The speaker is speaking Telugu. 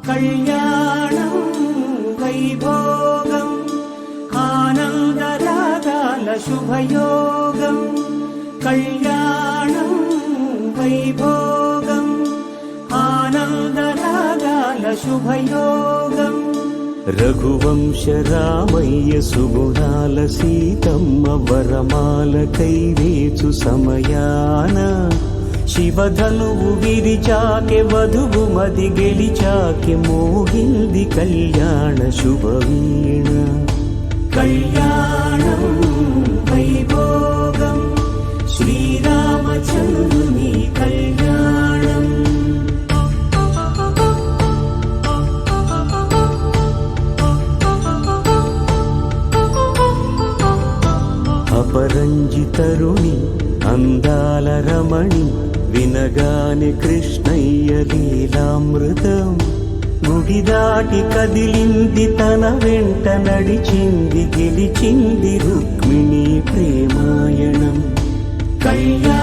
కళ్యాణం వైభోగం ఆనందరాగాల శుభయోగం. కళ్యాణం వైభోగం ఆనందరాగాల శుభయోగం. రఘువంశ రామయ్య సుగుణాల సీతమ్మ వరమాల కైవేచు సమయాన శివధనువు విరిచాకె వధువు మది గెలిచాకె మోగింది కళ్యాణ శుభవీణ. కళ్యాణం వైభోగం శ్రీరామచంద్రుని కళ్యాణం. అపరంజితరుణి అందాల రమణి వినగానే కృష్ణయ్య లీలామృతం. గుడి దాటి కదిలింది తన వెంట నడిచింది గెలిచింది రుక్మిణి ప్రేమాయణం. కళ్యాణం